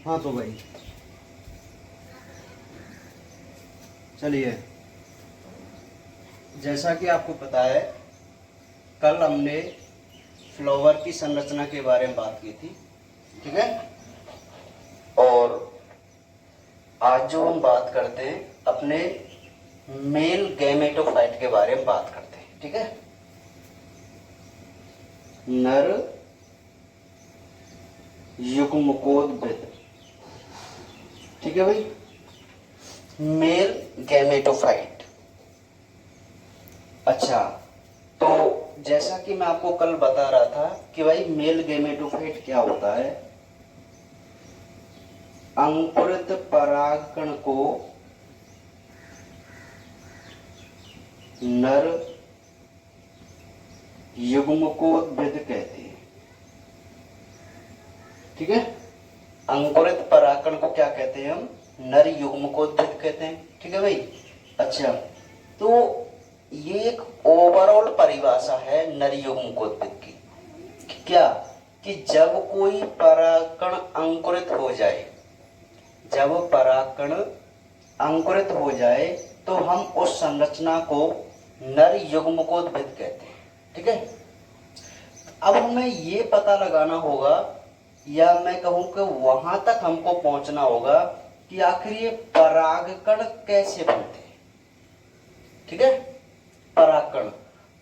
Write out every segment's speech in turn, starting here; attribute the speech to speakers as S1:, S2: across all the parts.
S1: हाँ तो भाई चलिए, जैसा कि आपको पता है कल हमने फ्लावर की संरचना के बारे में बात की थी, ठीक है। और आज जो हम बात करते हैं अपने मेल गैमेटोफाइट के बारे में बात करते हैं, ठीक है। नर युग्मकोद्भिद, ठीक है भाई, मेल गैमेटोफाइट। अच्छा, तो जैसा कि मैं आपको कल बता रहा था कि भाई मेल गैमेटोफाइट क्या होता है। अंकुरित परागकण को नर युग्मकोद्भिद कहते हैं, ठीक है। अंकुरित परागकण को क्या कहते हैं हम? नर युग्मकोद्भिद कहते हैं, ठीक है भाई। अच्छा, तो ये एक ओवरऑल परिभाषा है नर युग्मकोद्भिद की। क्या कि जब कोई परागकण अंकुरित हो जाए, जब परागकण अंकुरित हो जाए तो हम उस संरचना को नर युग्मकोद्भिद कहते हैं, ठीक है। अब हमें ये पता लगाना होगा, या मैं कहूं कि वहां तक हमको पहुंचना होगा कि आखिर ये परागकण कैसे बनते हैं, ठीक है। परागकण,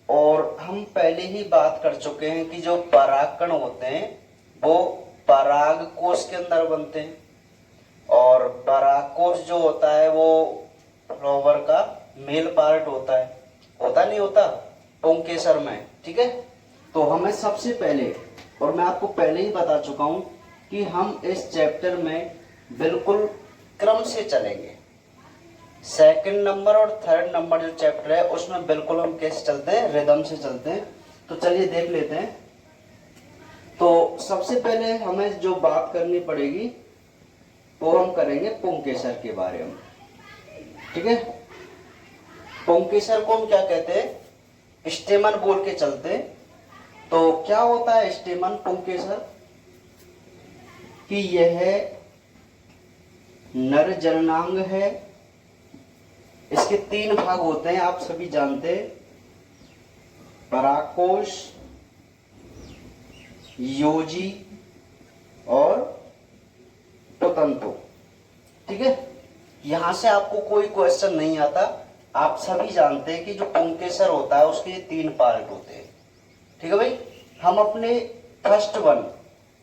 S1: और हम पहले ही बात कर चुके हैं कि जो परागकण होते हैं वो परागकोश के अंदर बनते हैं, और परागकोश जो होता है वो फ्लावर का मेल पार्ट होता है, होता नहीं होता पुंकेसर में, ठीक है। तो हमें सबसे पहले, और मैं आपको पहले ही बता चुका हूं कि हम इस चैप्टर में बिल्कुल क्रम से चलेंगे। सेकंड नंबर और थर्ड नंबर जो चैप्टर है उसमें बिल्कुल हम कैसे चलते हैं, रिदम से चलते हैं। तो चलिए देख लेते हैं। तो सबसे पहले हमें जो बात करनी पड़ेगी वो हम करेंगे पुंकेसर के बारे में, ठीक है। पुंकेसर को हम क्या कहते हैं? स्टेमन बोल के चलते हैं। तो क्या होता है स्टेमन पुंकेसर? कि यह नर जननांग है। इसके 3 भाग होते हैं, आप सभी जानते हैं, परागकोश, योजी और पुतंतु, ठीक है। यहां से आपको कोई क्वेश्चन नहीं आता, आप सभी जानते हैं कि जो पुंकेसर होता है उसके 3 पार्ट होते हैं, ठीक है भाई। हम अपने फर्स्ट वन,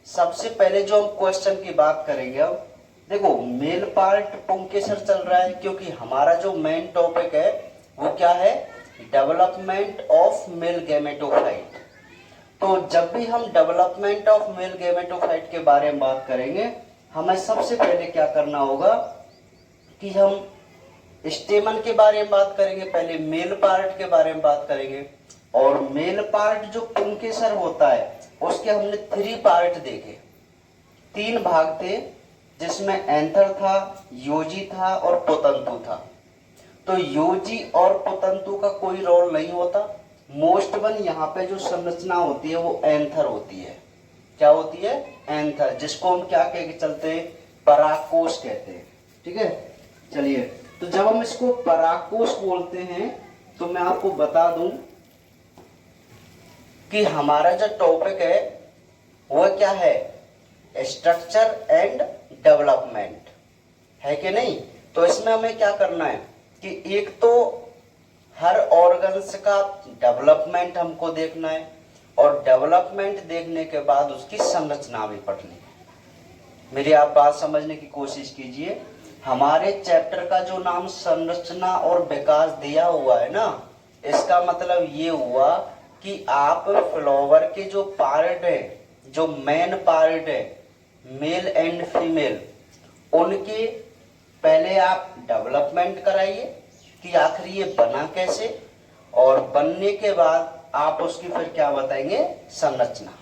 S1: सबसे पहले जो हम क्वेश्चन की बात करेंगे, अब देखो मेल पार्ट पुंकेसर चल रहा है क्योंकि हमारा जो मेन टॉपिक है वो क्या है? Development of male gametophyte. तो जब भी हम डेवलपमेंट ऑफ मेल गैमेटोफाइट के बारे में बात करेंगे, हमें सबसे पहले क्या करना होगा कि हम स्टेमन के बारे में बात करेंगे, पहले मेल पार्ट के बारे में बात करेंगे। और मेल पार्ट जो पुंकेसर होता है उसके हमने 3 पार्ट देखे, 3 भाग थे, जिसमें एंथर था, योजी था और पुतंतु था। तो योजी और पुतंतु का कोई रोल नहीं होता। मोस्ट वन यहाँ पे जो संरचना होती है वो एंथर होती है। क्या होती है? एंथर, जिसको हम क्या कह के चलते हैं? परागकोश कहते हैं, ठीक है। चलिए, तो जब हम इसको परागकोश बोलते हैं तो मैं आपको बता दूं कि हमारा जो टॉपिक है वो क्या है? स्ट्रक्चर एंड डेवलपमेंट है कि नहीं। तो इसमें हमें क्या करना है कि एक तो हर ऑर्गन्स का डेवलपमेंट हमको देखना है, और डेवलपमेंट देखने के बाद उसकी संरचना भी पढ़नी है। मेरी आप बात समझने की कोशिश कीजिए। हमारे चैप्टर का जो नाम संरचना और विकास दिया हुआ है ना, इसका मतलब ये हुआ कि आप फ्लावर के जो पार्ट है, जो मेन पार्ट है, मेल एंड फीमेल, उनके पहले आप डेवलपमेंट कराइए कि आखिर ये बना कैसे, और बनने के बाद आप उसकी फिर क्या बताएंगे? संरचना।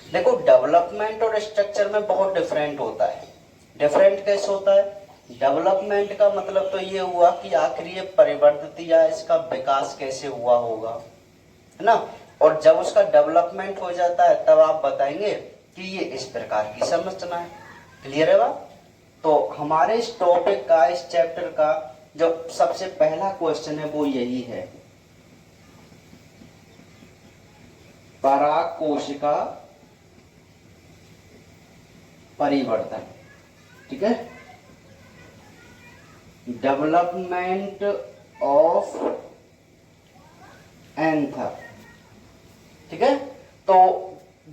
S1: देखो, डेवलपमेंट और स्ट्रक्चर में बहुत डिफरेंट होता है। डिफरेंट कैसे होता है? डेवलपमेंट का मतलब तो ये हुआ कि आखिर ये परिवर्तित या इसका विकास कैसे हुआ होगा, है ना। और जब उसका डेवलपमेंट हो जाता है तब आप बताएंगे कि ये इस प्रकार की संरचना है। क्लियर है बात? तो हमारे इस टॉपिक का, इस चैप्टर का जो सबसे पहला क्वेश्चन है वो यही है, पराग कोशिका परिवर्तन। ठीक है, डेवलपमेंट ऑफ एंथर। ठीक है, तो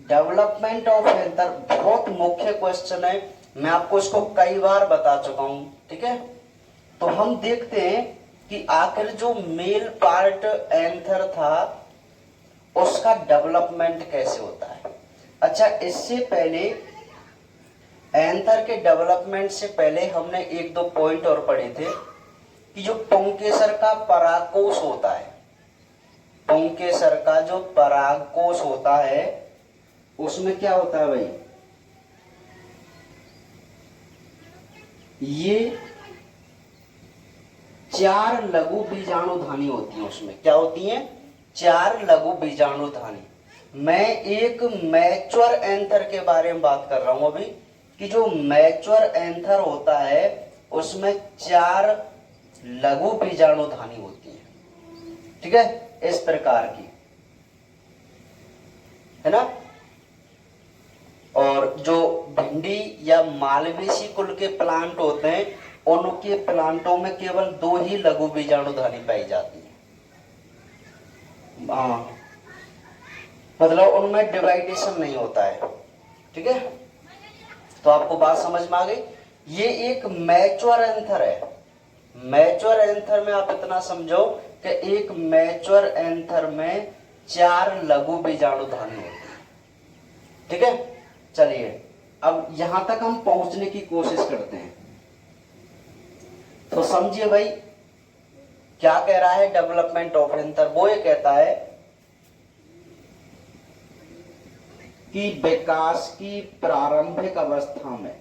S1: डेवलपमेंट ऑफ एंथर बहुत मुख्य क्वेश्चन है, मैं आपको इसको कई बार बता चुका हूं। ठीक है, तो हम देखते हैं कि आखिर जो मेल पार्ट एंथर था उसका डेवलपमेंट कैसे होता है। अच्छा, इससे पहले एंथर के डेवलपमेंट से पहले हमने एक दो पॉइंट और पढ़े थे कि जो पुंकेसर का परागकोश होता है, पुंकेसर का जो परागकोश होता है उसमें क्या होता है भाई, ये 4 लघु बीजाणुधानी होती हैं। उसमें क्या होती हैं? 4 लघु बीजाणुधानी। मैं एक मैच्योर एंथर के बारे में बात कर रहा हूं अभी, कि जो मैच्योर एंथर होता है उसमें 4 लघु बीजाणुधानी होती है। ठीक है, इस प्रकार की, है ना। और जो भिंडी या मालवेसी कुल के प्लांट होते हैं उनके प्लांटों में केवल 2 ही लघु बीजाणुधानी पाई जाती है। मतलब उनमें डिवाइडेशन नहीं होता है। ठीक है, तो आपको बात समझ में आ गई। ये एक मैच्योर एंथर है। मैच्योर एंथर में आप इतना समझो कि एक मैच्योर एंथर में 4 लघु बीजाणुधानी होती है। ठीक है, चलिए अब यहां तक हम पहुंचने की कोशिश करते हैं। तो समझिए भाई क्या कह रहा है डेवलपमेंट ऑफ एंथर। वो ये कहता है कि विकास की प्रारंभिक अवस्था में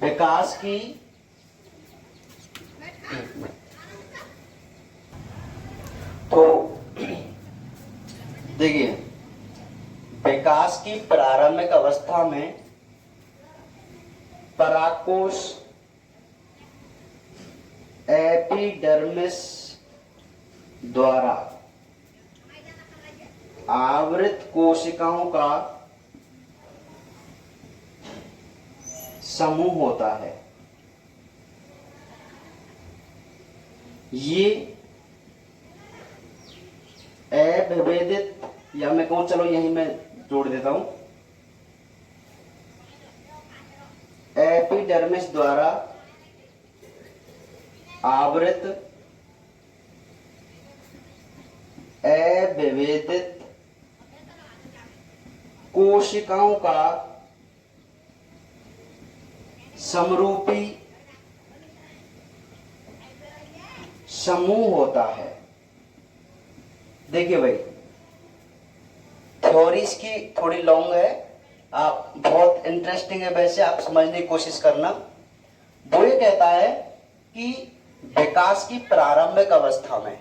S1: विकास की तो देखिए, विकास की प्रारंभिक अवस्था में परागकोश एपिडर्मिस द्वारा आवृत कोशिकाओं का समूह होता है। ये अविभेदित, या मैं कहूं, चलो यही मैं जोड़ देता हूं, एपिडर्मिस द्वारा आवृत अविभेदित कोशिकाओं का समरूपी समूह होता है। देखिए भाई, थ्योरी इसकी थोड़ी लॉन्ग है, आप बहुत इंटरेस्टिंग है, वैसे आप समझने की कोशिश करना। वो ये कहता है कि विकास की प्रारंभिक अवस्था में,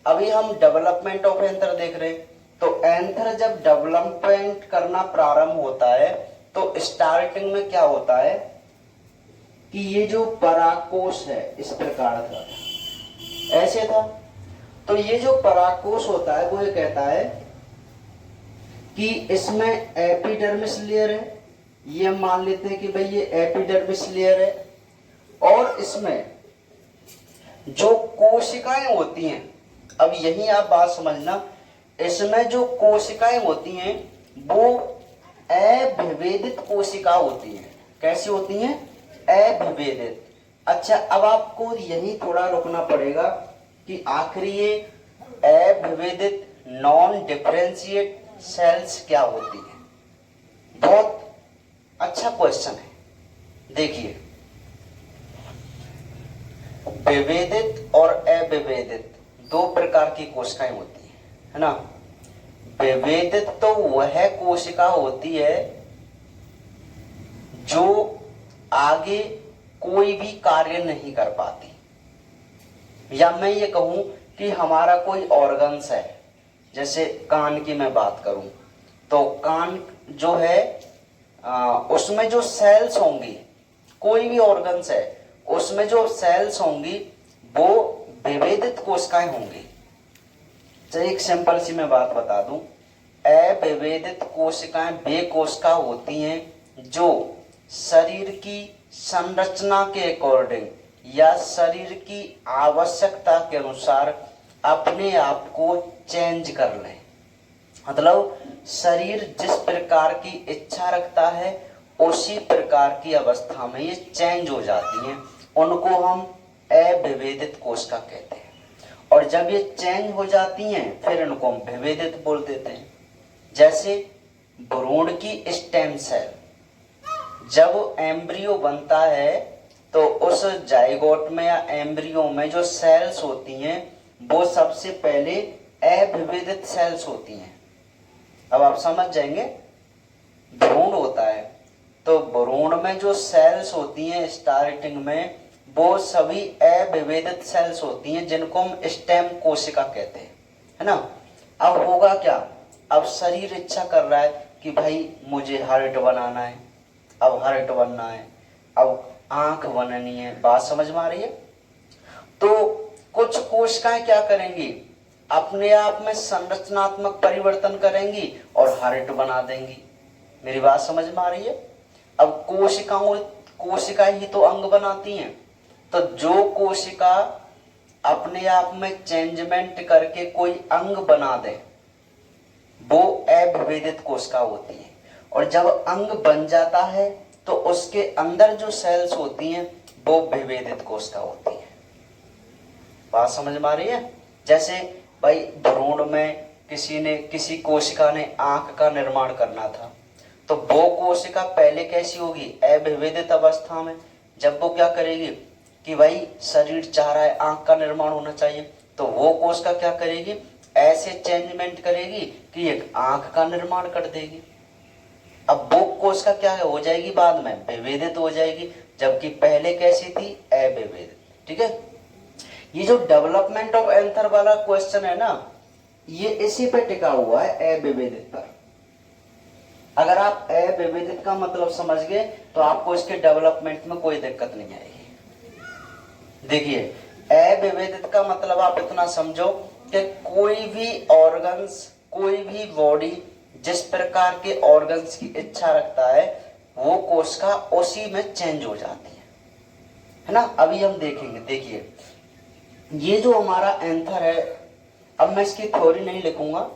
S1: अभी हम डेवलपमेंट ऑफ एंथर देख रहे हैं, तो एंथर जब डेवलपमेंट करना प्रारंभ होता है तो स्टार्टिंग में क्या होता है कि ये जो परागकोश है इस प्रकार था, ऐसे था। तो ये जो परागकोश होता है वो ये कहता है कि इसमें एपिडर्मिस लेयर है, ये मान लेते हैं कि भाई ये एपिडर्मिस लेयर है, और इसमें जो कोशिकाएं होती हैं, अब यही आप बात समझना, इसमें जो कोशिकाएं होती हैं वो अविभेदित कोशिका होती हैं। कैसी होती हैं? अविभेदित। अच्छा, अब आपको यही थोड़ा रुकना पड़ेगा कि आखिर ये अविभेदित नॉन डिफरेंशिएट सेल्स क्या होती है। बहुत अच्छा क्वेश्चन है। देखिए, विभेदित और अविभेदित 2 प्रकार की कोशिकाएं होती है ना। विभेदित तो वह कोशिका होती है जो आगे कोई भी कार्य नहीं कर पाती, या मैं ये कहूं कि हमारा कोई ऑर्गन्स है, जैसे कान की मैं बात करूं तो कान जो है उसमें जो सेल्स होंगी, कोई भी ऑर्गन्स है उसमें जो सेल्स होंगी वो विभेदित कोशिकाएं होंगी। चलिए एक सिंपल सी मैं बात बता दूं, अविभेदित कोशिकाएं वे कोशिका होती हैं जो शरीर की संरचना के अकॉर्डिंग या शरीर की आवश्यकता के अनुसार अपने आप को चेंज कर लें। मतलब शरीर जिस प्रकार की इच्छा रखता है उसी प्रकार की अवस्था में ये चेंज हो जाती हैं, उनको हम अविभेदित कोशिका कहते हैं। और जब ये चेंज हो जाती हैं फिर इनको हम विभेदित बोल देते हैं। जैसे भ्रूण की स्टेम सेल, जब एम्ब्रियो बनता है तो उस जाइगोट में या एम्ब्रियो में जो सेल्स होती हैं वो सबसे पहले अविभेदित सेल्स होती हैं। अब आप समझ जाएंगे, भ्रूण होता है तो भ्रूण में जो सेल्स होती हैं स्टार्टिंग में वो सभी अविभेदित सेल्स होती हैं जिनको हम स्टेम कोशिका कहते हैं, है ना। अब होगा क्या, अब शरीर इच्छा कर रहा है कि भाई मुझे हार्ट बनाना है, अब हार्ट बनना है, अब आंख बननी है, बात समझ में आ रही है। तो कुछ कोशिकाएं क्या करेंगी, अपने आप में संरचनात्मक परिवर्तन करेंगी और हार्ट बना देंगी। मेरी बात समझ में आ रही है। अब कोशिकाएं ही तो अंग बनाती हैं, तो जो कोशिका अपने आप में चेंजमेंट करके कोई अंग बना दे वो अविभेदित कोशिका होती है। और जब अंग बन जाता है तो उसके अंदर जो सेल्स होती हैं वो विभेदित कोशिका होती है। बात समझ में आ रही है। जैसे भाई भ्रूण में किसी कोशिका ने आंख का निर्माण करना था, तो वो कोशिका पहले कैसी होगी, अविभेदित अवस्था में। जब वो क्या करेगी कि भाई शरीर चाह रहा है आंख का निर्माण होना चाहिए, तो वो कोशिका क्या करेगी, ऐसे चेंजमेंट करेगी कि एक आंख का निर्माण कर देगी। अब वो कोशिका क्या हो जाएगी, बाद में विभेदित हो जाएगी, जबकि पहले कैसी थी, अविभेदित। ठीक है। ये जो डेवलपमेंट ऑफ एंथर वाला क्वेश्चन है ना, ये इसी पे टिका हुआ है, अविभेदित पर। अगर आप अविभेदित का मतलब समझ गए तो आपको इसके डेवलपमेंट में कोई दिक्कत नहीं आएगी। देखिए, अविभेदित का मतलब आप इतना समझो कि कोई भी ऑर्गन्स, कोई भी बॉडी जिस प्रकार के ऑर्गन्स की इच्छा रखता है वो कोशिका उसी में चेंज हो जाती है ना। अभी हम देखेंगे। देखिए, ये जो हमारा एंथर है, अब मैं इसकी थ्योरी नहीं लिखूंगा,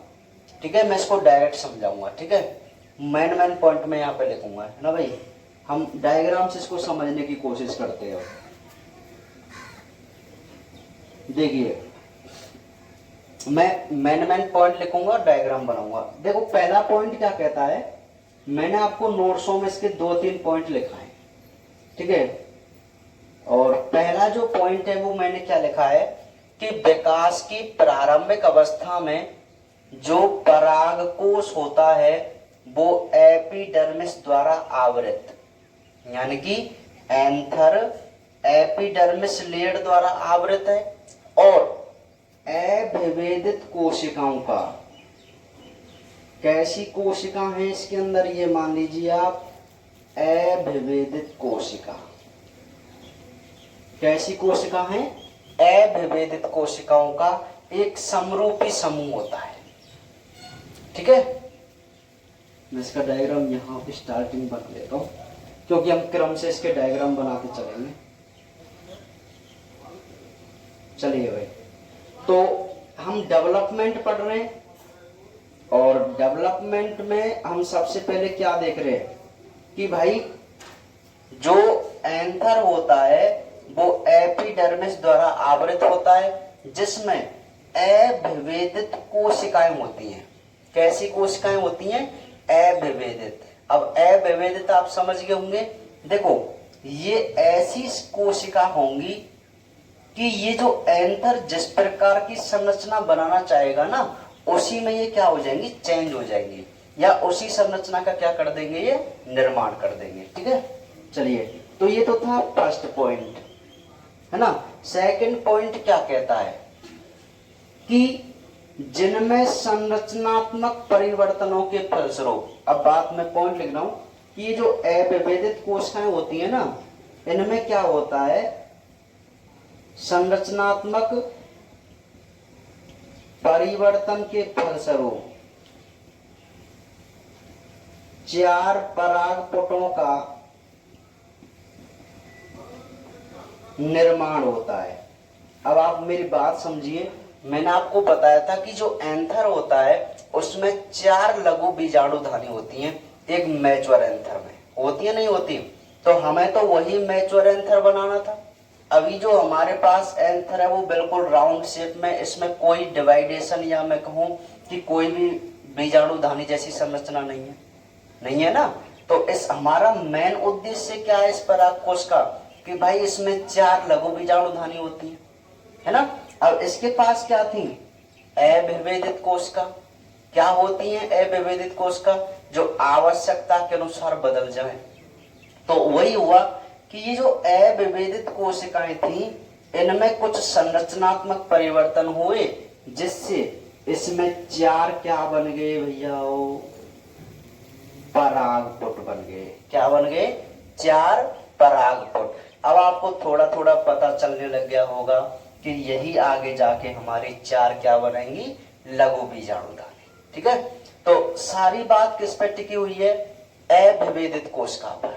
S1: ठीक है, मैं इसको डायरेक्ट समझाऊंगा। ठीक है, मेन पॉइंट में यहाँ पे लिखूंगा, है ना भाई। हम डायग्राम से इसको समझने की कोशिश करते हैं। देखिए, मैं मेन पॉइंट लिखूंगा, डायग्राम बनाऊंगा। देखो, पहला पॉइंट क्या कहता है, मैंने आपको नोट्सों में इसके 2-3 पॉइंट लिखा है, ठीक है। और पहला जो पॉइंट है वो मैंने क्या लिखा है कि विकास की प्रारंभिक अवस्था में जो परागकोश होता है वो एपिडर्मिस द्वारा आवृत, यानी कि एंथर एपिडर्मिस लेयर द्वारा आवृत है। और अविभेदित कोशिकाओं का, कैसी कोशिका है इसके अंदर, ये मान लीजिए आप, अविभेदित कोशिका। कैसी कोशिका है, अविभेदित कोशिकाओं का एक समरूपी समूह होता है। ठीक है, मैं इसका डायग्राम यहाँ पे स्टार्टिंग बना लेता हूँ क्योंकि हम क्रम से इसके डायग्राम बनाते चलेंगे। चलिए भाई, तो हम डेवलपमेंट पढ़ रहे हैं और डेवलपमेंट में हम सबसे पहले क्या देख रहे हैं कि भाई जो एंथर होता है वो एपिडर्मिस द्वारा आवृत होता है, जिसमें अविभेदित कोशिकाएं होती हैं। कैसी कोशिकाएं होती हैं, अविभेदित। अब अविभेदित आप समझ गए होंगे। देखो, ये ऐसी कोशिका होंगी कि ये जो एंथर जिस प्रकार की संरचना बनाना चाहेगा ना, उसी में ये क्या हो जाएंगी, चेंज हो जाएंगी, या उसी संरचना का क्या कर देंगे, ये निर्माण कर देंगे। ठीक है, चलिए, तो ये तो था फर्स्ट पॉइंट, है ना। सेकंड पॉइंट क्या कहता है कि जिनमें संरचनात्मक परिवर्तनों के फलस्वरूप, अब बात में पॉइंट लिख रहा हूं कि ये जो अविभेदित कोशिकाएं होती है ना, इनमें क्या होता है, संरचनात्मक परिवर्तन के फलस्वरूप 4 परागपुटों का निर्माण होता है। अब आप मेरी बात समझिए, मैंने आपको बताया था कि जो एंथर होता है उसमें 4 लघु बीजाणुधानी होती हैं, एक मैच्योर एंथर में होती है, नहीं होती? तो हमें तो वही मैच्योर एंथर बनाना था। अभी जो हमारे पास एंथर है वो बिल्कुल राउंड शेप में, इसमें कोई डिवाइडेशन या मैं कहूं कि कोई भी बीजाणुधानी जैसी संरचना नहीं है ना। तो इस हमारा मेन उद्देश्य क्या है इस परागकोश का, कि भाई इसमें 4 लघु बीजाणुधानी होती है ना। अब इसके पास क्या थी, अविभेदित कोशिका। क्या होती है अविभेदित कोशिका? जो आवश्यकता के अनुसार बदल जाए। तो वही हुआ कि ये जो अविभेदित कोशिकाएं थी, इनमें कुछ संरचनात्मक परिवर्तन हुए, जिससे इसमें 4 क्या बन गए भैया, परागपुट बन गए। क्या बन गए? 4 परागपुट। अब आपको थोड़ा थोड़ा पता चलने लग गया होगा कि यही आगे जाके हमारी 4 क्या बनेंगी, लघु बीजाणुधानी। ठीक है, तो सारी बात किस पे टिकी हुई है, अविभेदित कोशिका पर।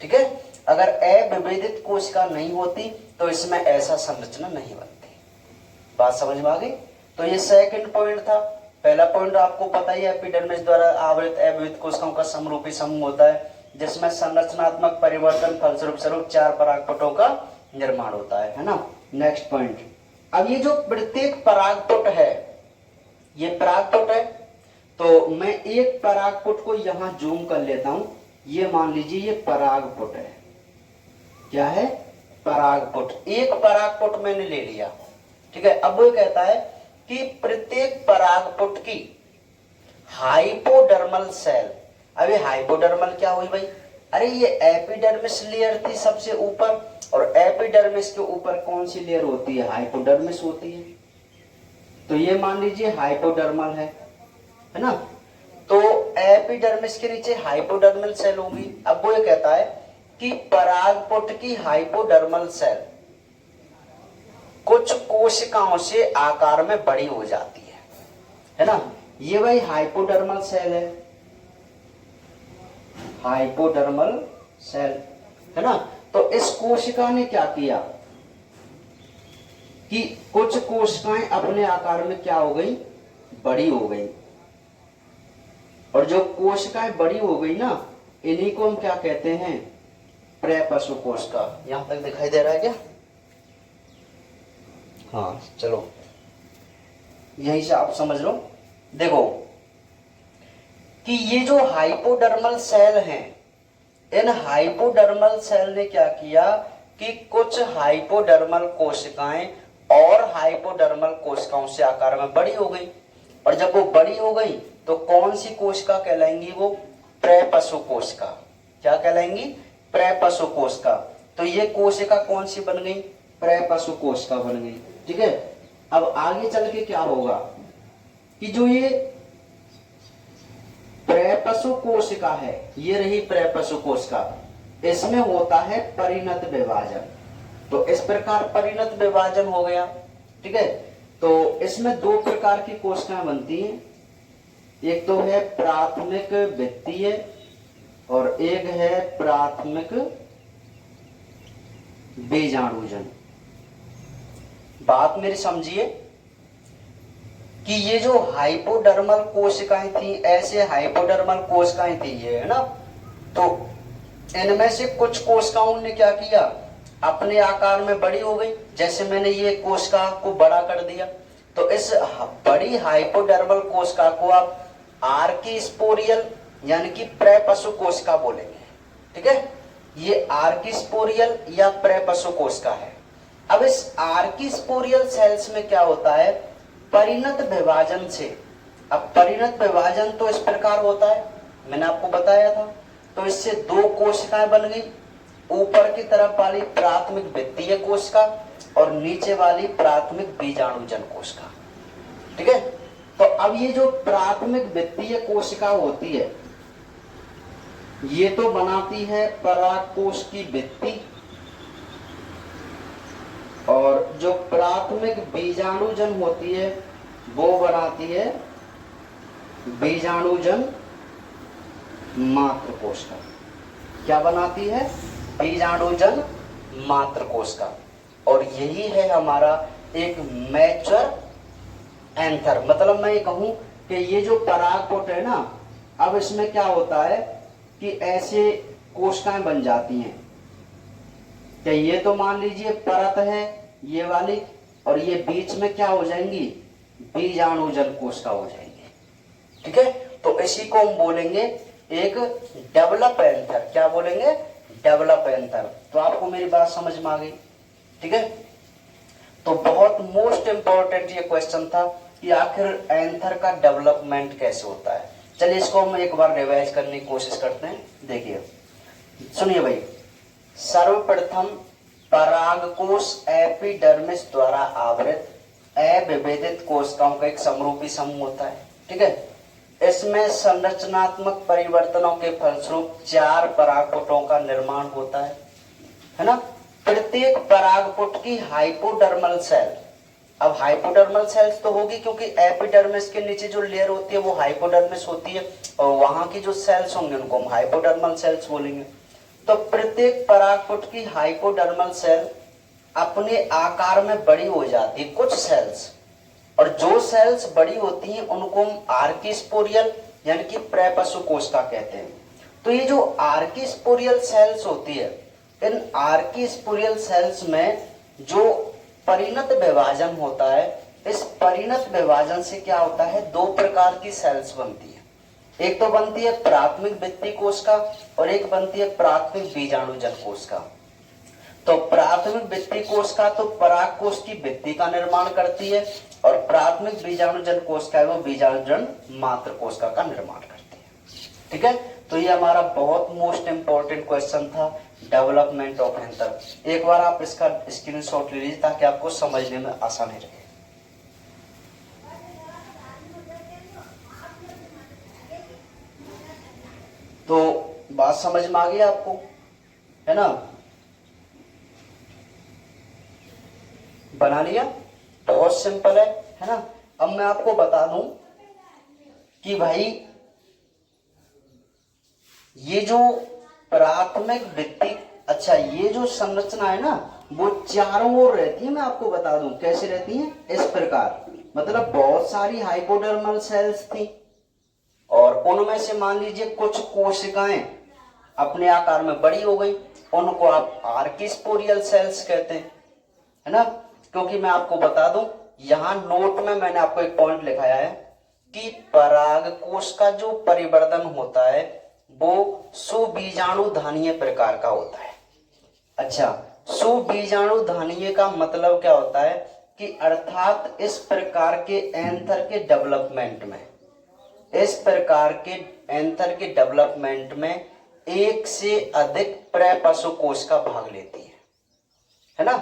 S1: ठीक है, अगर अविभेदित कोशिका नहीं होती तो इसमें ऐसा संरचना नहीं बनती। बात समझ में आ गई? तो ये सेकंड पॉइंट था। पहला पॉइंट आपको पता ही है, एपिडर्मिस द्वारा आवृत अविभेदित कोशिकाओं का समरूपी समूह होता है, जिसमें संरचनात्मक परिवर्तन फलस्वरूप 4 परागपुटों का निर्माण होता है ना। नेक्स्ट पॉइंट, अब ये जो प्रत्येक परागपुट है, ये परागपुट है, तो मैं एक परागपुट को यहां जूम कर लेता हूं। ये मान लीजिए ये परागपुट है। क्या है? परागपुट। एक परागपुट मैंने ले लिया। ठीक है, अब वो कहता है कि प्रत्येक परागपुट की हाइपोडर्मल सेल। अभी हाइपोडर्मल क्या हुई भाई? अरे ये एपिडर्मिस लेयर थी सबसे ऊपर, और एपिडर्मिस के ऊपर कौन सी लेयर होती है? हाइपोडर्मिस होती है। तो ये मान लीजिए हाइपोडर्मल है ना। तो एपिडर्मिस के नीचे हाइपोडर्मल सेल होगी। अब वो ये कहता है कि परागपुट की हाइपोडर्मल सेल कुछ कोशिकाओं से आकार में बड़ी हो जाती है ना। ये भाई हाइपोडर्मल सेल है, हाइपोडर्मल सेल है ना। तो इस कोशिका ने क्या किया कि कुछ कोशिकाएं अपने आकार में क्या हो गई, बड़ी हो गई। और जो कोशिकाएं बड़ी हो गई ना, इन्हीं को हम क्या कहते हैं, प्रेपशु कोशिका। यहां तक दिखाई दे रहा है क्या? हाँ चलो, यहीं से आप समझ लो। देखो कि ये जो हाइपोडर्मल सेल हैं, इन हाइपोडर्मल सेल ने क्या किया कि कुछ हाइपोडर्मल कोशिकाएं और हाइपोडर्मल कोशिकाओं से आकार में बड़ी हो गई। और जब वो बड़ी हो गई तो कौन सी कोशिका कहलाएंगी? वो प्रेपशु कोशिका। क्या कहलाएंगी? प्रेपशु कोशिका। तो ये कोशिका कौन सी बन गई? प्रेपशु कोशिका बन गई। ठीक है, अब आगे चल के क्या होगा कि जो ये प्रेपशु कोशिका है, ये रही प्रेपशु कोशिका, इसमें होता है परिणत विभाजन। तो इस प्रकार परिणत विभाजन हो गया। ठीक है, तो इसमें 2 प्रकार की कोशिकाएं बनती हैं, एक तो है प्राथमिक वित्तीय और एक है प्राथमिक बीजाणुजन। बात मेरी समझिए कि ये जो हाइपोडर्मल कोशिकाएं थी, ऐसे हाइपोडर्मल कोशिकाएं थी ये, है ना। तो इनमें से कुछ कोशिकाओं ने क्या किया, अपने आकार में बड़ी हो गई। जैसे मैंने ये कोशिका को बड़ा कर दिया, तो इस बड़ी हाइपोडर्मल कोशिका को आप आर्किस्पोरियल यानी कि प्रेपशु कोशिका बोलेंगे। ठीक है, ये आर्किस्पोरियल या प्रेपशु कोशिका है। अब इस आर्किस्पोरियल सेल्स में क्या होता है, परिणत विभाजन से। अब परिणत विभाजन तो इस प्रकार होता है, मैंने आपको बताया था। तो इससे 2 कोशिकाएं बन गई, ऊपर की तरफ वाली प्राथमिक वित्तीय कोशिका और नीचे वाली प्राथमिक बीजाणुजन कोशिका। ठीक है, तो अब ये जो प्राथमिक वित्तीय कोशिका होती है, ये तो बनाती है परागकोश की भित्ति, और जो प्राथमिक बीजाणुजन होती है वो बनाती है बीजाणुजन मात्रकोश का। क्या बनाती है? बीजाणुजन मात्रकोश का। और यही है हमारा एक मैच्योर एंथर। मतलब मैं ये कहूं कि ये जो परागकोट है ना, अब इसमें क्या होता है कि ऐसे कोशिकाएं बन जाती हैं कि ये तो मान लीजिए परत है ये वाली, और ये बीच में क्या हो जाएंगी? बीजाणुजन कोशिका हो जाएंगी। ठीक है, तो इसी को हम बोलेंगे एक डेवलप एंथर। क्या बोलेंगे? Develop anther. तो आपको मेरी बात समझ में आ गई? ठीक है, तो बहुत मोस्ट इंपॉर्टेंट ये क्वेश्चन था कि आखिर एंथर का डेवलपमेंट कैसे होता है। चलिए इसको हम एक बार रिवाइज करने की कोशिश करते हैं। देखिए सुनिए भाई, सर्वप्रथम परागकोश एपिडर्मिस द्वारा आवृत अविभेदित कोशिकाओं का एक समरूपी समूह होता है। ठीक है, इसमें संरचनात्मक परिवर्तनों के फलस्वरूप 4 परागकोटों का निर्माण होता है ना। प्रत्येक परागकोट की हाइपोडर्मल सेल, अब हाइपोडर्मल सेल्स तो होगी क्योंकि एपिडर्मिस के नीचे जो लेयर होती है वो हाइपोडर्मिस होती है, और वहां की जो सेल्स होंगे उनको हम हाइपोडर्मल सेल्स बोलेंगे। तो प्रत्येक परागकोट की हाइपोडर्मल सेल अपने आकार में बड़ी हो जाती है, कुछ सेल्स, और जो सेल्स बड़ी होती हैं उनको हम आर्किस्पोरियल यानी कि प्रेपशु कोशिका कहते हैं। तो ये जो आर्किस्पोरियल सेल्स होती है, इन आर्किस्पोरियल सेल्स में जो परिणत विभाजन होता है, इस परिणत विभाजन से क्या होता है? 2 प्रकार की सेल्स बनती है। एक तो बनती है प्राथमिक भित्ति कोशिका और एक बनती है प्राथमिक बीजाणुजन कोशिका। तो प्राथमिक भित्ति कोशिका तो परागकोश की भित्ति का निर्माण करती है, और प्राथमिक बीजाणुजन कोशिका है वो बीजाणुजन मात्र कोशिका का निर्माण करती है। ठीक है, तो ये हमारा बहुत मोस्ट इंपॉर्टेंट क्वेश्चन था, डेवलपमेंट ऑफ एंथर। एक बार आप इसका स्क्रीनशॉट ले लीजिए ताकि आपको समझने में आसानी रहे। तो बात समझ में आ गई आपको, है ना? बना लिया, बहुत सिंपल है ना। अब मैं आपको बता दूं कि भाई ये जो प्राथमिक भित्ति, अच्छा ये जो संरचना है ना वो चारों ओर रहती है। मैं आपको बता दूं कैसे रहती है, इस प्रकार। मतलब बहुत सारी हाइपोडर्मल सेल्स थी, और उनमें से मान लीजिए कुछ कोशिकाएं अपने आकार में बड़ी हो गई, उनको आप आर्किस्पोरियल सेल्स कहते हैं, है ना। क्योंकि मैं आपको बता दूं, यहां नोट में मैंने आपको एक पॉइंट लिखाया है कि परागकोश का जो परिवर्तन होता है वो सुबीजाणुधानीय प्रकार का होता है। अच्छा, सुबीजाणुधानीय का मतलब क्या होता है कि अर्थात इस प्रकार के एंथर के डेवलपमेंट में, इस प्रकार के एंथर के डेवलपमेंट में एक से अधिक प्रपशु कोशिका भाग लेती है ना।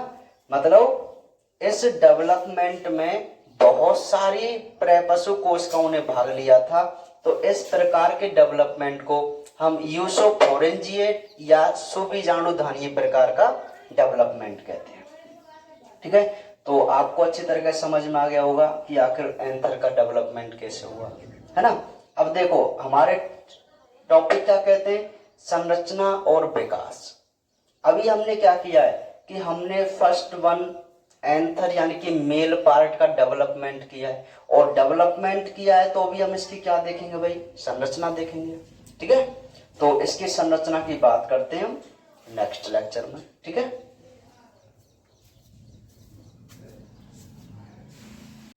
S1: मतलब इस डेवलपमेंट में बहुत सारी प्रपशु कोशिकाओं ने भाग लिया था। तो इस प्रकार के डेवलपमेंट को हम यूसोफोरेंजिएट या सुबीजाणुधानीय प्रकार का डेवलपमेंट कहते हैं। ठीक है, तो आपको अच्छी तरह से समझ में आ गया होगा कि आखिर एंथर का डेवलपमेंट कैसे हुआ, है ना। अब देखो हमारे टॉपिक क्या कहते हैं, संरचना और विकास। अभी हमने क्या किया है कि हमने फर्स्ट वन एंथर यानी कि मेल पार्ट का डेवलपमेंट किया है, और डेवलपमेंट किया है तो अभी हम इसकी क्या देखेंगे भाई, संरचना देखेंगे। ठीक है, तो इसकी संरचना की बात करते हैं हम नेक्स्ट लेक्चर में। ठीक है।